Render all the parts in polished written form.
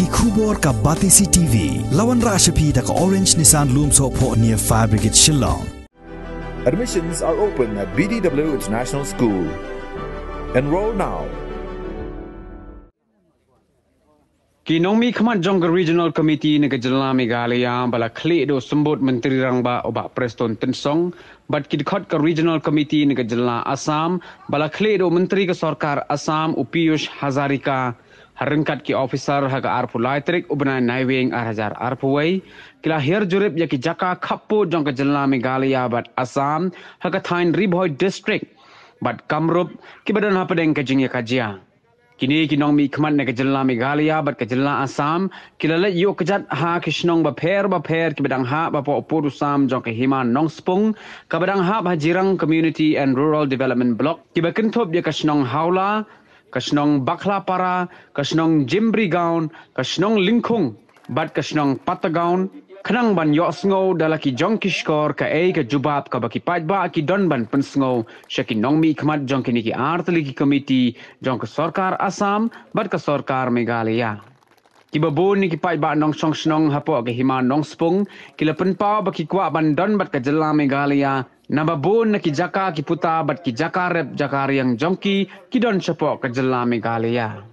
ki khubor ka Batisi TV lawan rashapi da ka Orange Nissan Loom so pho near Fire Brigade Shillong. Admissions are open at BDW International School. Enroll now. Kinong mi khamat jong regional committee ne Gajala Meghalaya bala khle do sambot menteri rangba oba Preston Tensong but kidkhot ka regional committee ne Gajala Assam bala khle do menteri ka sarkar Assam Piyush Hazarika harangkat ki officer haga arpu laitrik ubna naiwing 1000 arpuwai kila her jurip ya ki jaka khappo jong Gajala Meghalaya but Assam haga thain Ribhoi district but Kamrup ki badan hapadeng ka jingya kajia kini kinong mi khamat ne Gajala Meghalaya bat Gajala Assam kilala yo kajat ha kishnong ba pher ki badang ha ba po opurusam jong ke hima nongspung ka badang ha ba jirang community and rural development block ki ba kinthop ya kashnong haula kashnong Bakhlapara kashnong Jimbri Gaon kashnong Lingkhung bat kashnong Patagaon khanang ban yo sngo dalaki jong kishkor ka ka jubab ka baki pajba ki don ban pensngo shaki nong mi khamat jong kini ki artli ki committee jong ka sarkar Assam bat ka sarkar Meghalaya ki babon ni ki pajba nong song snong hapo ka hima nong spung kila penpa baki kwa ban don bat ka Gajala Meghalaya na babon na ki jaka ki puta bat ki jaka rep jakariang jongki ki don chapo ka Gajala Meghalaya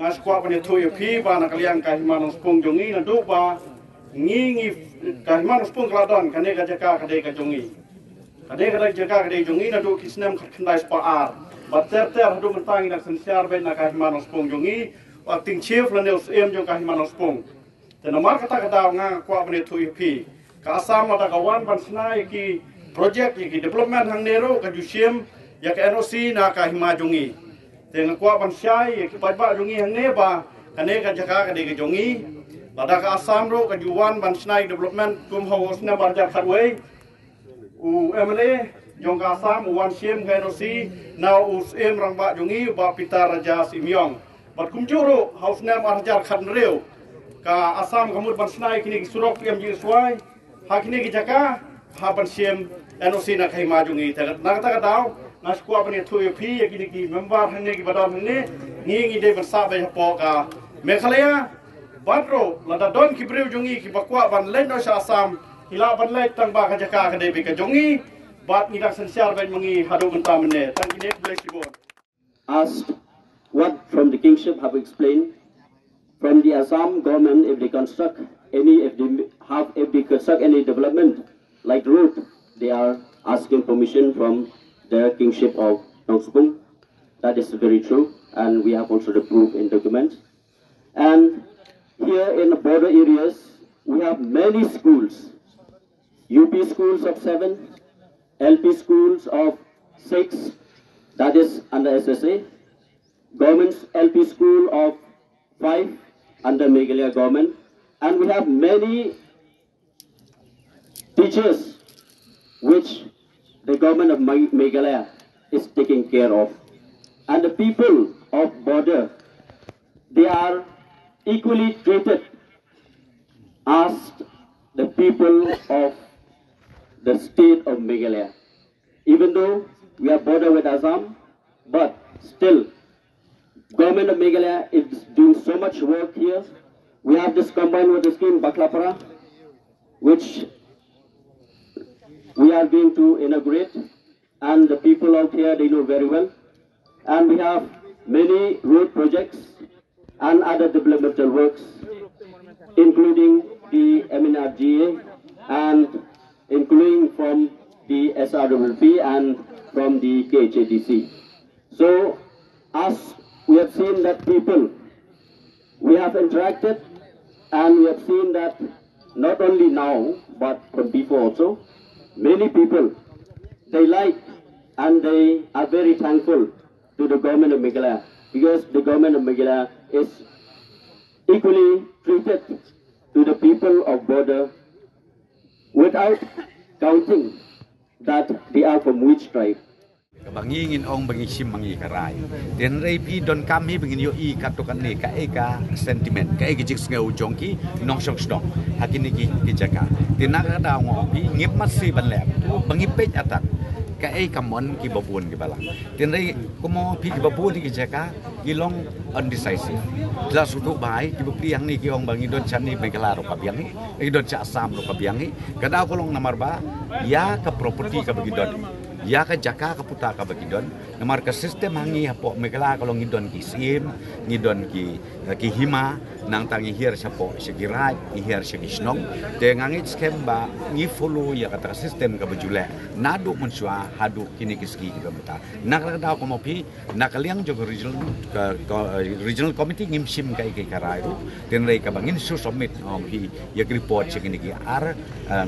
ngas kwa pane thoy phi ba na kaliang ka himanos pung jongi na do ba ngi ka himanos pung kladon kane ka jaka ka de ka jongi kade ka jaka ka de jongi na do kisnam khandai spa ar ba ter hadu mentang na sensiar ben na ka himanos pung jongi wa ting chief la neus em jong ka himanos pung te na mar kata ka nga kwa pane thoy phi ka asam da ka wan ban snai ki project ki development hang nero ka jusiem ya ka NOC na ka hima jongi dengan kuat bansyai ki pajba jongi hang ba kane ka jaka ka de ka jongi lada ka Assam ro ka juwan bansnai development kum haus na barja khatwei u MLA jong ka Assam wan siem ka NOC now us em rangba jongi ba pita raja Simyong bat kum juro haus na barja khatnreu ka Assam kamut bansnai kini surok em ji swai ha kini ki jaka ha bansiem NOC na kai ma jongi ta na ta ka daw nas kuat pane thoy phi ya kini ki member hane ki badam hane ngi de bersa ba po ka Meghalaya badro lada don ki breu jongi ki bakwa ban len no sha Assam ila ban lai tang ba ka jaka ka de bi ka jongi bat ni dak sensiar ban mangi hadu menta mene tang ki ne bless you asked what from the kingship have explained from the Assam government if they construct any development like road they are asking permission from the kingship of Nongspung. That is very true, and we have also the proof in documents. And here in the border areas, we have many schools. UP schools of 7, LP schools of 6, that is under SSA. Government's LP school of 5 under Meghalaya government. And we have many teachers which the government of Meghalaya is taking care of. And the people of border, they are equally treated as the people of the state of Meghalaya. Even though we are border with Assam, but still, government of Meghalaya is doing so much work here. We have this combined water scheme, Bakhlapara, which we are going to inaugurate, and the people out here, they know very well. And we have many road projects and other developmental works, including the MNRGA and including from the SRWP and from the KHATC. So, as we have seen that people, we have interacted and we have seen that not only now, but from before also, many people, they like and they are very thankful to the government of Meghalaya because the government of Meghalaya is equally treated to the people of border without counting that they are from which tribe. Bangi ngin ong bangi sim mangi karai. Den repi don kami bangin yo I katokan ne ka eka sentiment ka eka jiks ngau jongki nong song stong hakini ki jaka. Den nak ada ngopi ngip masih ban lep bangi pej atat ka ai kamon ki babun ki balang tin rai komo pi ki babun ki jaka ilong undecisive la sutu bai ki bupriang ni ki ong bangi don chan ni megala ro ka biang ni don cha asam ro ka biang ni kada ko long namar ba ya ka property ka bagi don ya ka jaka ka puta ka bagi don namar ka sistem hangi hapo megala ko long ngidon ki sim ngidon ki hima nang tangi hir sapo segirai hir segisnong te ngangi skem ba ngi follow ya kata sistem ka bajule nadu mensua hadu kini kiski ka beta nak da ko mopi nakaliang jo regional committee ngimsim kai karai ru ten rei ka bangin su submit ong hi ya report segini ki ar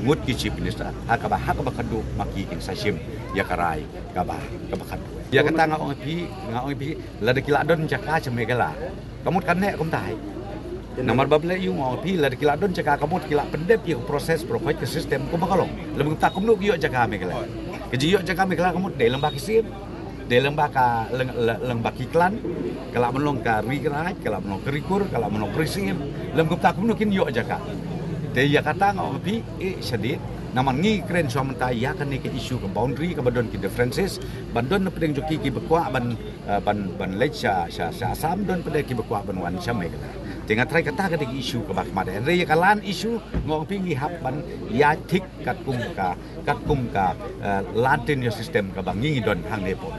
ngut ki chief minister hakaba kadu maki kin sasim ya karai ka ba kadu ya kata ngong pi la de kila don jaka chemegala kamu kan nek kum tai namar bable yu mau pi la de kila don jaka kamu kila pendep yu proses provide ke sistem kum bakalong lem tak kum nuk yu jaka megala ke yu jaka megala kamu de lembak sim de lembaka lembak iklan kala menong ka rigraj kala menong kerikur kala menong prisim lem kum tak kum nukin yu jaka de ya kata ngong pi sedit naman ngi kren suamenta ya kan ni ke isu ke boundary ke badon ki differences bandon pedeng joki ki bekwa ban lecha sha asam don pedeng ki bekwa ban wan samai kata tengah try kata ke isu ke bakmad re ya kalan isu ngong pingi hap ban ya tik kat kum ka lantin yo system ka bangi don hang ne po